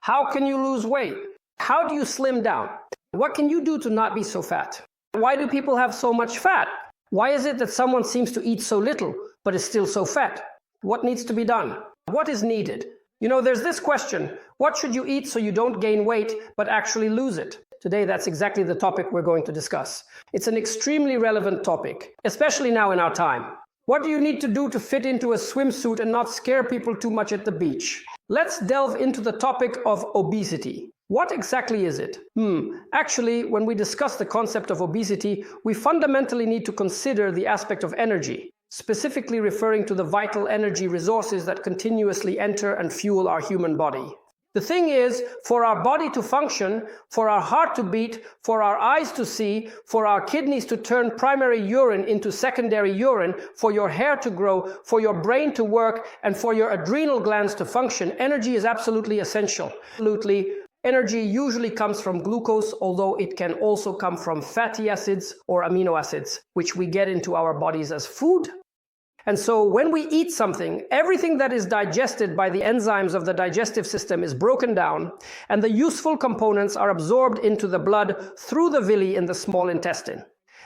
How can you lose weight? How do you slim down? What can you do to not be so fat? Why do people have so much fat? Why is it that someone seems to eat so little, but is still so fat? What needs to be done? What is needed? You know, there's this question, what should you eat so you don't gain weight, but actually lose it? Today, that's exactly the topic we're going to discuss. It's an extremely relevant topic, especially now in our time. What do you need to do to fit into a swimsuit and not scare people too much at the beach? Let's delve into the topic of obesity. What exactly is it? Actually, when we discuss the concept of obesity, we fundamentally need to consider the aspect of energy, specifically referring to the vital energy resources that continuously enter and fuel our human body. The thing is, for our body to function, for our heart to beat, for our eyes to see, for our kidneys to turn primary urine into secondary urine, for your hair to grow, for your brain to work, and for your adrenal glands to function, energy is absolutely essential. Energy usually comes from glucose, although it can also come from fatty acids or amino acids, which we get into our bodies as food. And so when we eat something, everything that is digested by the enzymes of the digestive system is broken down, and the useful components are absorbed into the blood through the villi in the small intestine.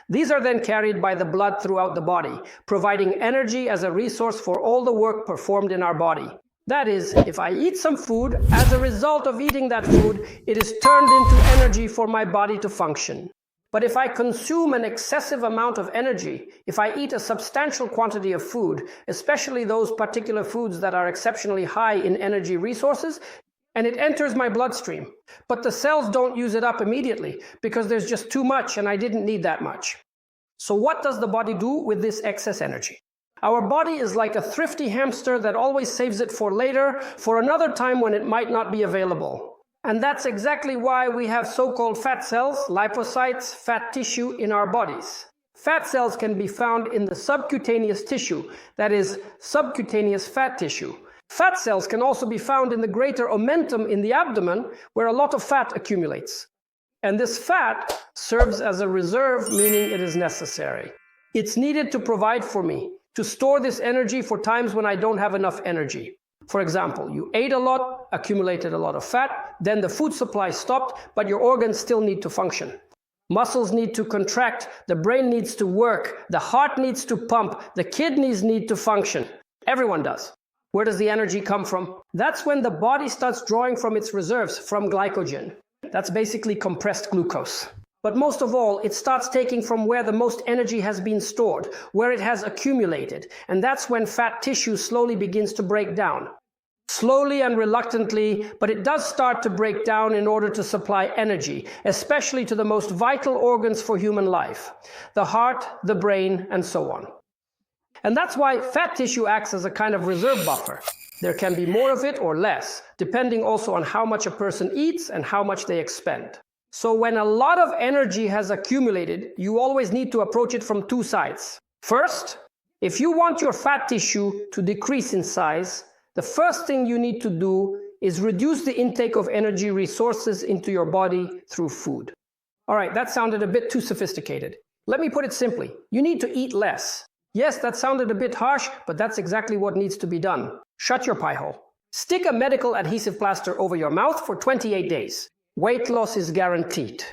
These are then carried by the blood throughout the body, providing energy as a resource for all the work performed in our body. That is, if I eat some food, as a result of eating that food, it is turned into energy for my body to function. But if I consume an excessive amount of energy, if I eat a substantial quantity of food, especially those particular foods that are exceptionally high in energy resources, and it enters my bloodstream, but the cells don't use it up immediately because there's just too much and I didn't need that much. So what does the body do with this excess energy? Our body is like a thrifty hamster that always saves it for later, for another time when it might not be available. And that's exactly why we have so-called fat cells, lipocytes, fat tissue in our bodies. Fat cells can be found in the subcutaneous tissue, that is, subcutaneous fat tissue. Fat cells can also be found in the greater omentum in the abdomen, where a lot of fat accumulates. And this fat serves as a reserve, meaning it is necessary. It's needed to provide for me, to store this energy for times when I don't have enough energy. For example, you ate a lot, accumulated a lot of fat, then the food supply stopped, but your organs still need to function. Muscles need to contract, the brain needs to work, the heart needs to pump, the kidneys need to function. Everyone does. Where does the energy come from? That's when the body starts drawing from its reserves, from glycogen. That's basically compressed glucose. But most of all, it starts taking from where the most energy has been stored, where it has accumulated, and that's when fat tissue slowly begins to break down. Slowly and reluctantly, but it does start to break down in order to supply energy, especially to the most vital organs for human life, the heart, the brain, and so on. And that's why fat tissue acts as a kind of reserve buffer. There can be more of it or less, depending also on how much a person eats and how much they expend. So when a lot of energy has accumulated, you always need to approach it from two sides. First, if you want your fat tissue to decrease in size, the first thing you need to do is reduce the intake of energy resources into your body through food. All right, that sounded a bit too sophisticated. Let me put it simply. You need to eat less. Yes, that sounded a bit harsh, but that's exactly what needs to be done. Shut your pie hole. Stick a medical adhesive plaster over your mouth for 28 days. Weight loss is guaranteed.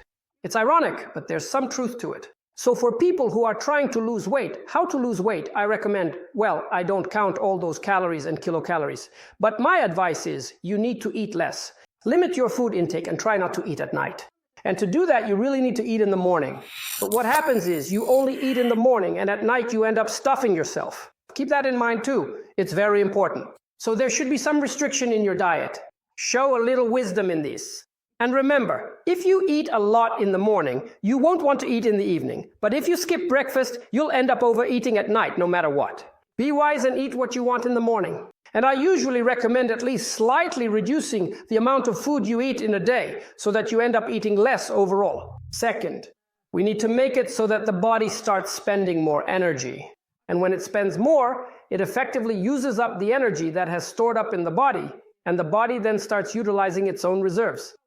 It's ironic, but there's some truth to it. So for people who are trying to lose weight, how to lose weight, I recommend, well, I don't count all those calories and kilocalories. But my advice is, you need to eat less. Limit your food intake and try not to eat at night. And to do that, you really need to eat in the morning. But what happens is, you only eat in the morning, and at night you end up stuffing yourself. Keep that in mind too. It's very important. So there should be some restriction in your diet. Show a little wisdom in this. And remember, if you eat a lot in the morning, you won't want to eat in the evening. But if you skip breakfast, you'll end up overeating at night, no matter what. Be wise and eat what you want in the morning. And I usually recommend at least slightly reducing the amount of food you eat in a day, so that you end up eating less overall. Second, we need to make it so that the body starts spending more energy. And when it spends more, it effectively uses up the energy that has stored up in the body, and the body then starts utilizing its own reserves.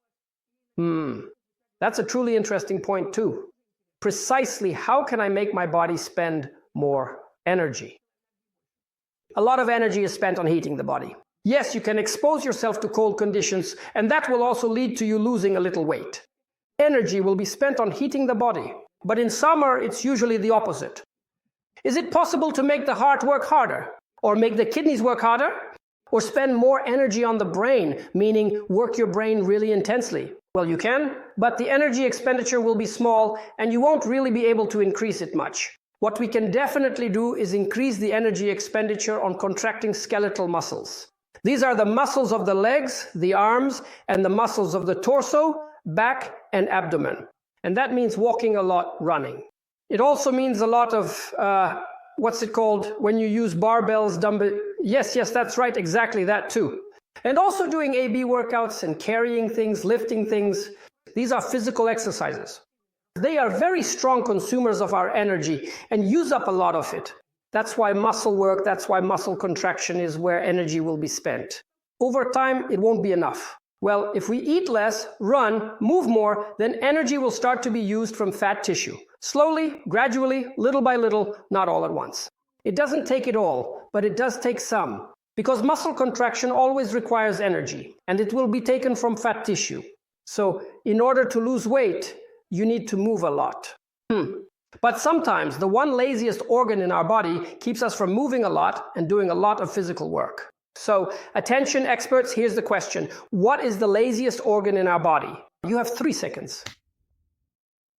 That's a truly interesting point too. Precisely how can I make my body spend more energy? A lot of energy is spent on heating the body. Yes, you can expose yourself to cold conditions, and that will also lead to you losing a little weight. Energy will be spent on heating the body, but in summer it's usually the opposite. Is it possible to make the heart work harder, or make the kidneys work harder, or spend more energy on the brain, meaning work your brain really intensely? Well, you can, but the energy expenditure will be small and you won't really be able to increase it much. What we can definitely do is increase the energy expenditure on contracting skeletal muscles. These are the muscles of the legs, the arms, and the muscles of the torso, back, and abdomen. And that means walking a lot, running. It also means a lot of, what's it called, when you use barbells, dumbbells. Yes, that's right, exactly that too. And also doing AB workouts and carrying things, lifting things. These are physical exercises. They are very strong consumers of our energy and use up a lot of it. That's why muscle work, that's why muscle contraction is where energy will be spent. Over time, it won't be enough. Well, if we eat less, run, move more, then energy will start to be used from fat tissue. Slowly, gradually, little by little, not all at once. It doesn't take it all, but it does take some. Because muscle contraction always requires energy, and it will be taken from fat tissue. So, in order to lose weight, you need to move a lot. But sometimes the one laziest organ in our body keeps us from moving a lot and doing a lot of physical work. So, attention experts, here's the question. What is the laziest organ in our body? You have 3 seconds.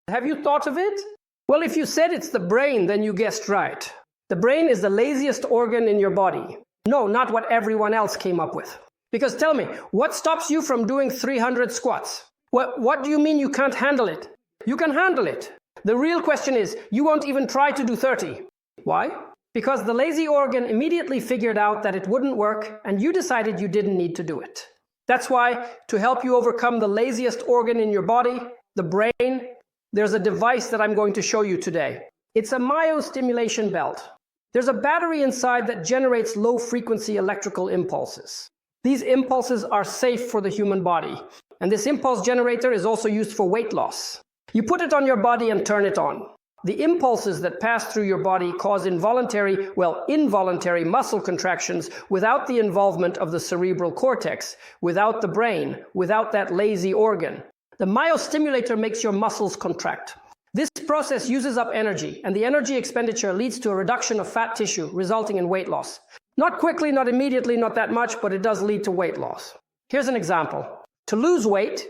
Have you thought of it? Well, if you said it's the brain, then you guessed right. The brain is the laziest organ in your body. No, not what everyone else came up with. Because tell me, what stops you from doing 300 squats? What do you mean you can't handle it? You can handle it. The real question is, you won't even try to do 30. Why? Because the lazy organ immediately figured out that it wouldn't work, and you decided you didn't need to do it. That's why, to help you overcome the laziest organ in your body, the brain, there's a device that I'm going to show you today. It's a myostimulation belt. There's a battery inside that generates low-frequency electrical impulses. These impulses are safe for the human body, and this impulse generator is also used for weight loss. You put it on your body and turn it on. The impulses that pass through your body cause involuntary muscle contractions without the involvement of the cerebral cortex, without the brain, without that lazy organ. The myostimulator makes your muscles contract. This process uses up energy, and the energy expenditure leads to a reduction of fat tissue, resulting in weight loss. Not quickly, not immediately, not that much, but it does lead to weight loss. Here's an example. To lose weight,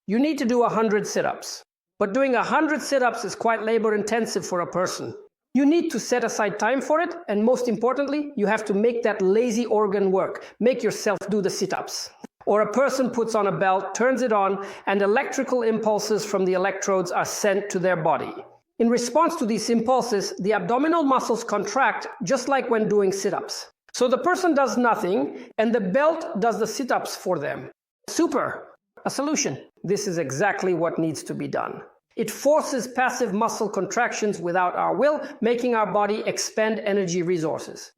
you need to do 100 sit-ups. But doing 100 sit-ups is quite labor-intensive for a person. You need to set aside time for it, and most importantly, you have to make that lazy organ work. Make yourself do the sit-ups. Or a person puts on a belt, turns it on, and electrical impulses from the electrodes are sent to their body. In response to these impulses, the abdominal muscles contract just like when doing sit-ups. So the person does nothing, and the belt does the sit-ups for them. Super! A solution. This is exactly what needs to be done. It forces passive muscle contractions without our will, making our body expend energy resources.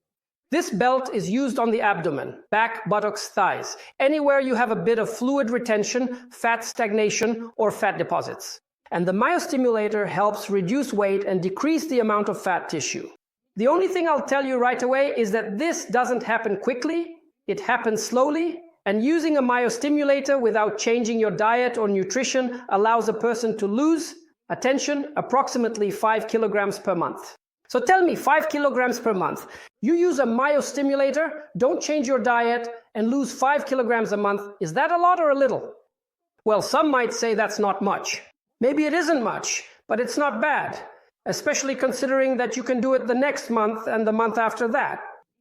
This belt is used on the abdomen, back, buttocks, thighs, anywhere you have a bit of fluid retention, fat stagnation, or fat deposits. And the myostimulator helps reduce weight and decrease the amount of fat tissue. The only thing I'll tell you right away is that this doesn't happen quickly, it happens slowly, and using a myostimulator without changing your diet or nutrition allows a person to lose, attention, approximately 5 kilograms per month. So tell me, 5 kilograms per month. You use a myostimulator, don't change your diet, and lose 5 kilograms a month. Is that a lot or a little? Well, some might say that's not much. Maybe it isn't much, but it's not bad, especially considering that you can do it the next month and the month after that.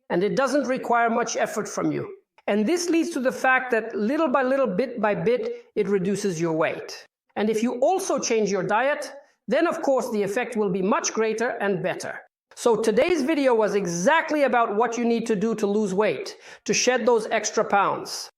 And it doesn't require much effort from you. And this leads to the fact that little by little, bit by bit, it reduces your weight. And if you also change your diet, then of course the effect will be much greater and better. So today's video was exactly about what you need to do to lose weight, to shed those extra pounds.